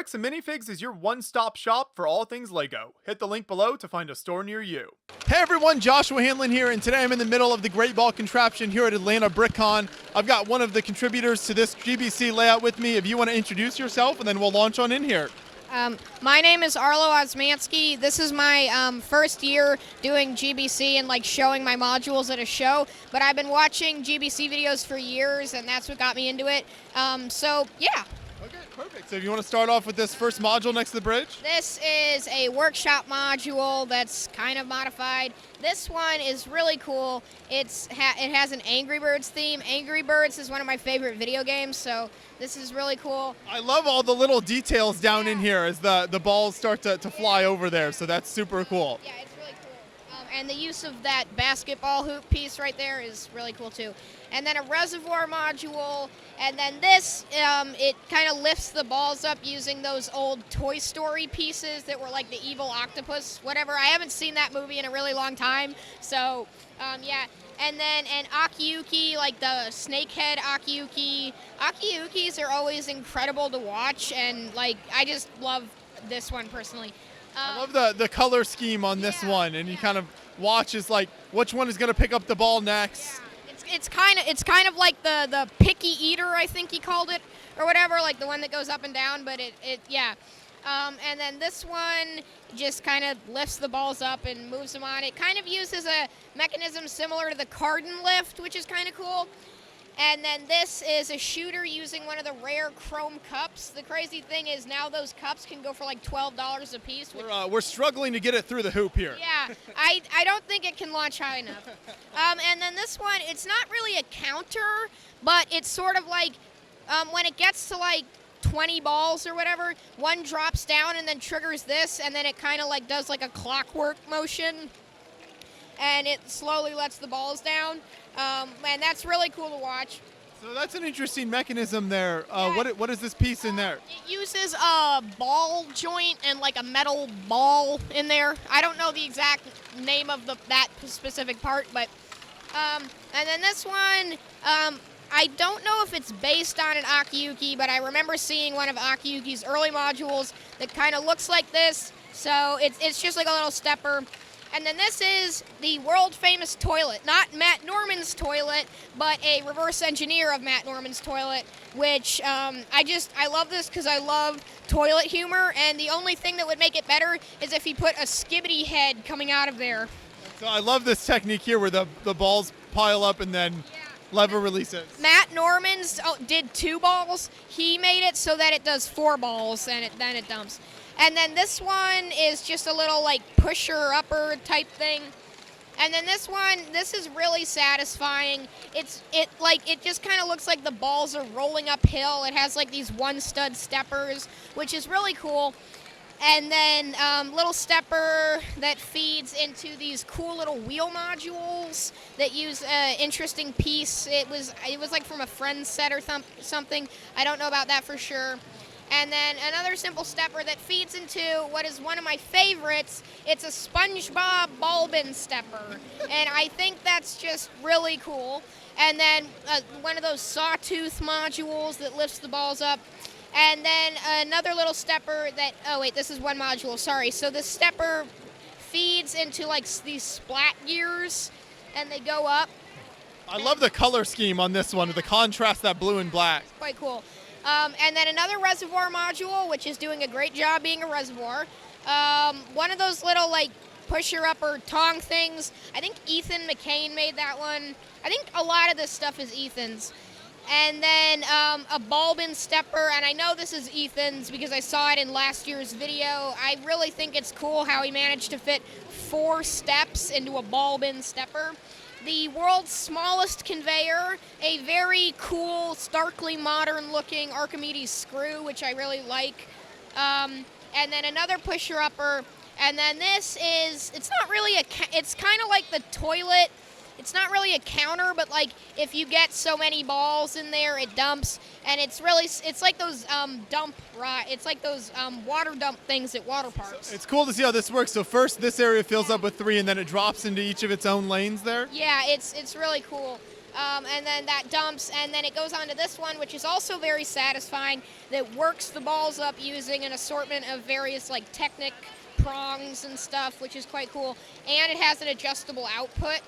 Bricks and Minifigs is your one-stop shop for all things LEGO. Hit the link below to find a store near you. Hey everyone, Joshua Hanlon here, and today I'm in the middle of the Great Ball Contraption here at Atlanta BrickCon. I've got one of the contributors to this GBC layout with me. If you want to introduce yourself, and then we'll launch on in here. My name is Arlo Osmansky. This is my first year doing GBC and showing my modules at a show, but I've been watching GBC videos for years, and that's what got me into it. So yeah. Okay, perfect. So if you want to start off with this first module next to the bridge? This is a workshop module that's kind of modified. This one is really cool. It has an Angry Birds theme. Angry Birds is one of my favorite video games, so this is really cool. I love all the little details down in here as the balls start to fly over there, so that's super cool. Yeah, it's really cool. And the use of that basketball hoop piece right there is really cool too. And then a reservoir module, and then this, it kind of lifts the balls up using those old Toy Story pieces that were like the evil octopus, whatever. I haven't seen that movie in a really long time, so yeah. And then an Akiyuki, like the snakehead Akiyuki. Akiyukis are always incredible to watch, and I just love this one personally. I love the color scheme on this one, and you kind of watch as which one is going to pick up the ball next. Yeah. It's kind of like the picky eater, I think he called it, or whatever, like the one that goes up and down. But yeah. And then this one just kind of lifts the balls up and moves them on. It kind of uses a mechanism similar to the Carden lift, which is kind of cool. And then this is a shooter using one of the rare chrome cups. The crazy thing is now those cups can go for like $12 a piece. We're struggling to get it through the hoop here. Yeah, I don't think it can launch high enough. And then this one, it's not really a counter, but it's sort of like when it gets to 20 balls or whatever, one drops down and then triggers this, and then it kind of does a clockwork motion, and it slowly lets the balls down. And that's really cool to watch. So that's an interesting mechanism there. What is this piece in there? It uses a ball joint and a metal ball in there. I don't know the exact name of that specific part, but and then this one, I don't know if it's based on an Akiyuki, but I remember seeing one of Akiyuki's early modules that kind of looks like this. So it's just like a little stepper. And then this is the world-famous toilet. Not Matt Norman's toilet, but a reverse engineer of Matt Norman's toilet, which I love this because I love toilet humor, and the only thing that would make it better is if he put a skibbity head coming out of there. So I love this technique here where the balls pile up and then lever releases. Matt Norman's did 2 balls. He made it so that it does 4 balls, and then it dumps. And then this one is just a little pusher-upper type thing. And then this one, this is really satisfying. It just kind of looks like the balls are rolling uphill. It has these one-stud steppers, which is really cool. And then little stepper that feeds into these cool little wheel modules that use an interesting piece. It was from a Friends set or something. I don't know about that for sure. And then another simple stepper that feeds into what is one of my favorites. It's a SpongeBob ball bin stepper. And I think that's just really cool. And then one of those sawtooth modules that lifts the balls up. And then another little stepper that, oh wait, this is one module, sorry. So this stepper feeds into these splat gears, and they go up. I love the color scheme on this one, the contrast, that blue and black. It's quite cool. And then another reservoir module, which is doing a great job being a reservoir. One of those little pusher-upper tong things. I think Ethan McCain made that one. I think a lot of this stuff is Ethan's. And then a ball bin stepper, and I know this is Ethan's because I saw it in last year's video. I really think it's cool how he managed to fit 4 steps into a ball bin stepper. The world's smallest conveyor, a very cool, starkly modern-looking Archimedes screw, which I really like. And then another pusher-upper. And then this is, it's not really it's kind of like the toilet. It's not really a counter, but if you get so many balls in there, it dumps. And it's like those it's like those water dump things at water parks. It's cool to see how this works. So first this area fills up with 3, and then it drops into each of its own lanes there? Yeah, it's really cool. and then that dumps, and then it goes on to this one, which is also very satisfying, that works the balls up using an assortment of various like Technic prongs and stuff, which is quite cool, and it has an adjustable output.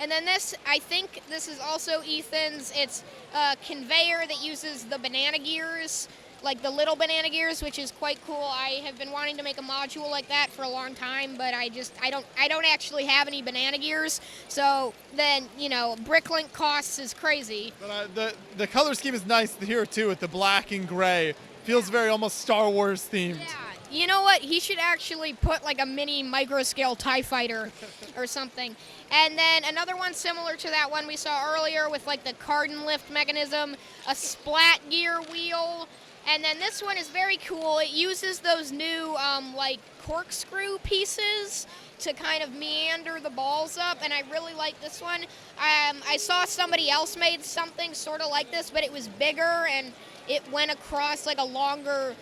And then this, I think this is also Ethan's. It's a conveyor that uses the banana gears, like the little banana gears, which is quite cool. I have been wanting to make a module like that for a long time, but I don't actually have any banana gears. So then, you know, Bricklink costs is crazy. But the color scheme is nice here too, with the black and gray. Feels very almost Star Wars themed. Yeah. You know what? He should actually put like a mini micro-scale TIE fighter or something. And then another one similar to that one we saw earlier with like the cardan lift mechanism, a splat gear wheel. And then this one is very cool. It uses those new like corkscrew pieces to kind of meander the balls up, and I really like this one. I saw somebody else made something sort of like this, but it was bigger and it went across like a longer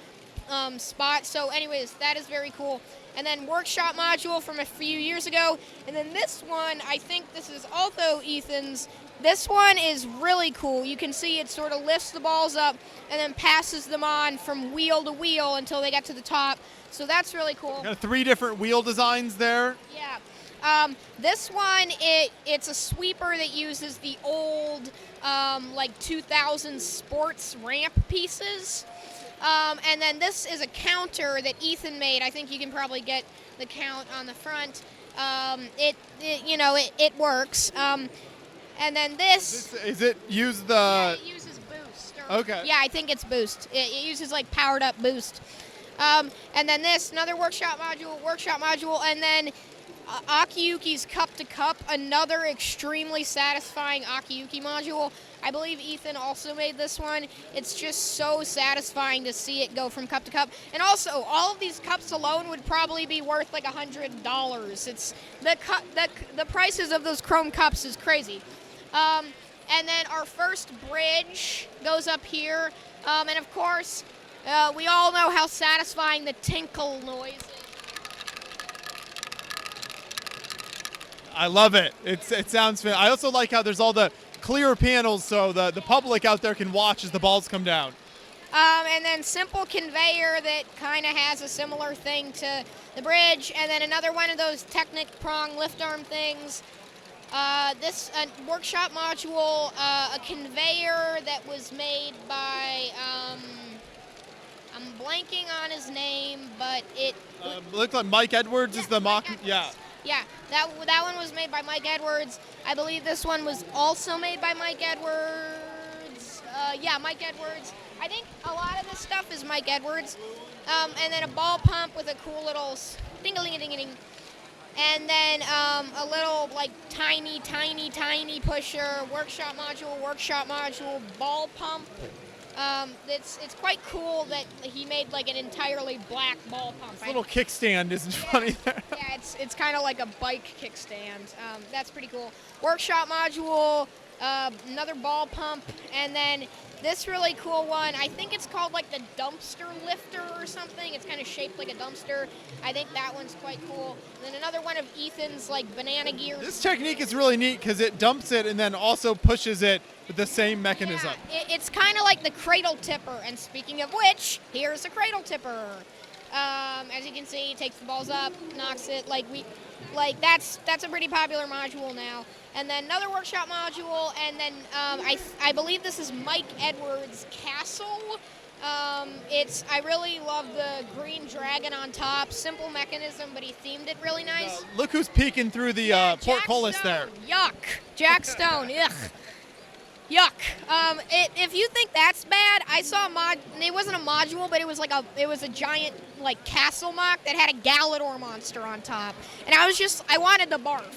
spot. So anyways, that is very cool. And then workshop module from a few years ago. And then this one, I think this is also Ethan's. This one is really cool. You can see it sort of lifts the balls up and then passes them on from wheel to wheel until they get to the top. So that's really cool. Got 3 different wheel designs there. Yeah. This one, it's a sweeper that uses the old like 2000 sports ramp pieces. And then this is a counter that Ethan made. I think you can probably get the count on the front. It works. And then this is it use the? Yeah, it uses boost. Okay. Yeah, I think it's boost. It uses like powered up boost. And then this, another workshop module, and then Akiyuki's Cup to Cup, another extremely satisfying Akiyuki module. I believe Ethan also made this one. It's just so satisfying to see it go from cup to cup. And also, all of these cups alone would probably be worth like $100. It's the prices of those chrome cups is crazy. And then our first bridge goes up here. And of course, we all know how satisfying the tinkle noise is. I love it. It sounds fun. I also like how there's all the clear panels so the public out there can watch as the balls come down. And then simple conveyor that kind of has a similar thing to the bridge. And then another one of those Technic prong lift arm things. This workshop module, a conveyor that was made by, I'm blanking on his name, but it looks like Mike Edwards is the mock. Yeah. Yeah, that one was made by Mike Edwards. I believe this one was also made by Mike Edwards. Yeah, Mike Edwards. I think a lot of this stuff is Mike Edwards. And then a ball pump with a cool little ding-a-ling-a-ding-a-ding. And then a little like tiny pusher, workshop module, ball pump. It's quite cool that he made like an entirely black ball pump. This little kickstand isn't funny there. Yeah, it's kind of like a bike kickstand. That's pretty cool. Workshop module, another ball pump, and then this really cool one. I think it's called like the dumpster lifter or something. It's kind of shaped like a dumpster. I think that one's quite cool. And then another one of Ethan's like banana gears. This technique is really neat because it dumps it and then also pushes it with the same mechanism. Yeah, it's kind of like the cradle tipper. And speaking of which, here's a cradle tipper. As you can see, takes the balls up, knocks it. That's a pretty popular module now. And then another workshop module, and then I believe this is Mike Edwards' Castle. I really love the green dragon on top. Simple mechanism, but he themed it really nice. Look who's peeking through the portcullis there. Yuck. Jack Stone. Ugh. Yuck. If you think that's bad, I saw a mod. It wasn't a module, but it was a giant like castle mock that had a Galador monster on top, and I wanted to barf.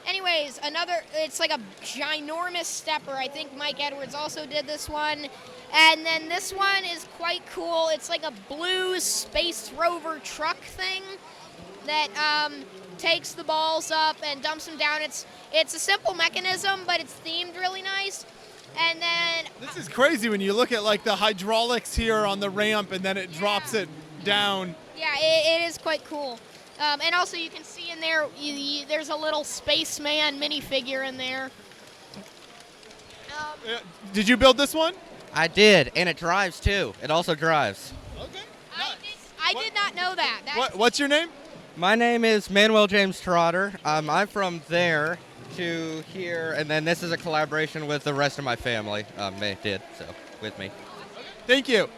Anyways, it's like a ginormous stepper. I think Mike Edwards also did this one. And then this one is quite cool. It's like a blue space rover truck thing that takes the balls up and dumps them down. It's a simple mechanism, but it's themed really nice. And then this is crazy when you look at like the hydraulics here on the ramp, and then it drops it down. Yeah, it is quite cool. And also you can see in there, there's a little spaceman minifigure in there. Did you build this one? I did, and it drives too. It also drives. Okay. I did not know that. What's your name? My name is Manuel James Trotter. I'm from there to here, and then this is a collaboration with the rest of my family. They did, so, with me. Thank you.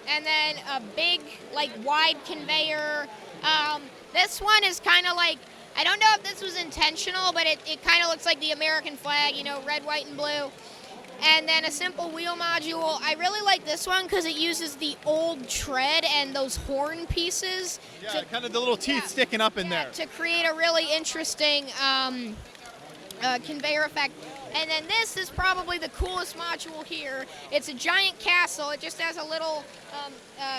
And then a big, like, wide conveyor. This one is kind of like, I don't know if this was intentional, but it kind of looks like the American flag, you know, red, white, and blue. And then a simple wheel module. I really like this one because it uses the old tread and those horn pieces. Yeah, kind of the little teeth sticking up in there. To create a really interesting conveyor effect. And then this is probably the coolest module here. It's a giant castle. It just has a little,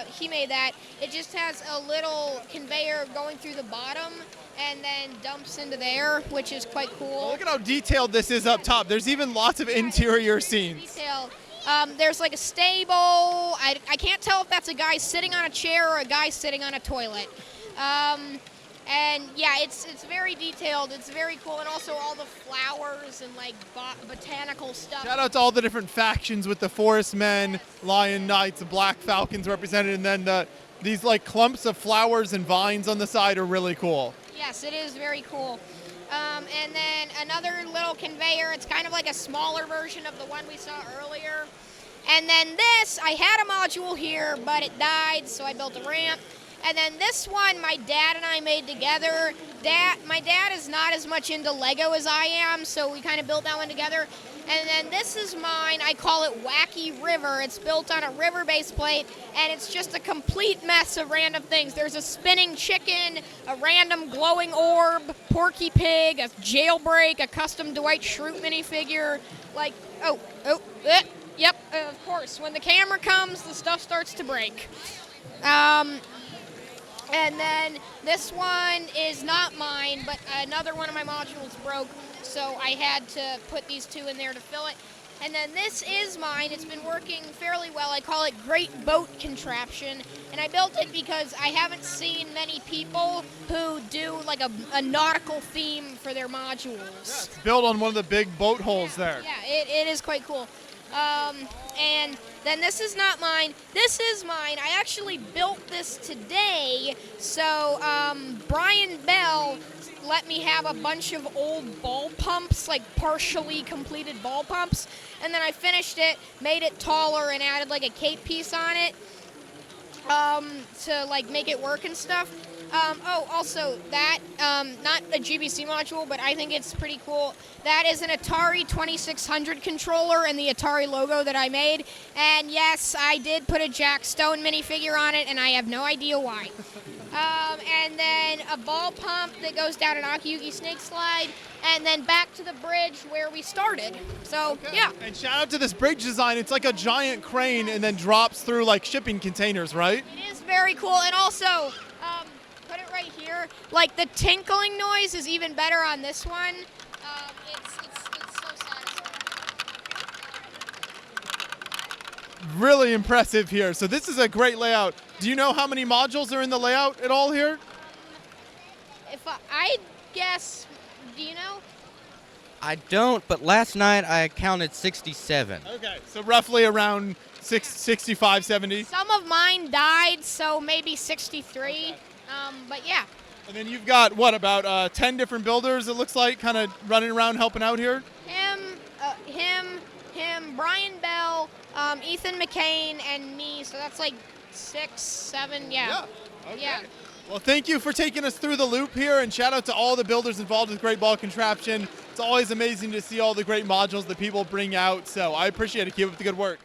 he made that. It just has a little conveyor going through the bottom and then dumps into there, which is quite cool. Well, look at how detailed this is up top. There's even lots of interior scenes. Detailed. There's like a stable. I can't tell if that's a guy sitting on a chair or a guy sitting on a toilet. And yeah, it's very detailed. It's very cool, and also all the flowers and like botanical stuff. Shout out to all the different factions with the Forest Men, Lion Knights, the Black Falcons represented, and then these like clumps of flowers and vines on the side are really cool. Yes, it is very cool. And then another little conveyor. It's kind of like a smaller version of the one we saw earlier. And then this, I had a module here, but it died, so I built a ramp. And then this one, my dad and I made together. My dad is not as much into Lego as I am, so we kind of built that one together. And then this is mine. I call it Wacky River. It's built on a river base plate, and it's just a complete mess of random things. There's a spinning chicken, a random glowing orb, Porky Pig, a jailbreak, a custom Dwight Schrute minifigure. Like, yep, of course. When the camera comes, the stuff starts to break. And then this one is not mine, but another one of my modules broke, so I had to put these two in there to fill it. And then this is mine. It's been working fairly well. I call it Great Boat Contraption, and I built it because I haven't seen many people who do like a nautical theme for their modules. Yeah, it's built on one of the big boat holes there. Yeah, it is quite cool. And then this is not mine. This is mine. I actually built this today. So Brian Bell let me have a bunch of old ball pumps, like partially completed ball pumps. And then I finished it, made it taller, and added like a cape piece on it to like make it work and stuff. Also that, not a GBC module, but I think it's pretty cool. That is an Atari 2600 controller and the Atari logo that I made. And yes, I did put a Jack Stone minifigure on it, and I have no idea why. And then a ball pump that goes down an Akiyuki snake slide, and then back to the bridge where we started. So, yeah. And shout out to this bridge design. It's like a giant crane and then drops through like shipping containers, right? It is very cool. And also, put it right here. Like the tinkling noise is even better on this one. It's so satisfying. Really impressive here. So this is a great layout. Do you know how many modules are in the layout at all here? If I guess, do you know? I don't, but last night I counted 67. Okay, so roughly around 65, 70. Some of mine died, so maybe 63. But yeah. And then you've got, what, about 10 different builders, it looks like, kind of running around helping out here? Him, Brian Bell, Ethan McCain, and me. So that's like 6, 7, yeah. Yeah. Okay. Yeah. Well, thank you for taking us through the loop here, and shout out to all the builders involved with Great Ball Contraption. It's always amazing to see all the great modules that people bring out, so I appreciate it. Keep up the good work.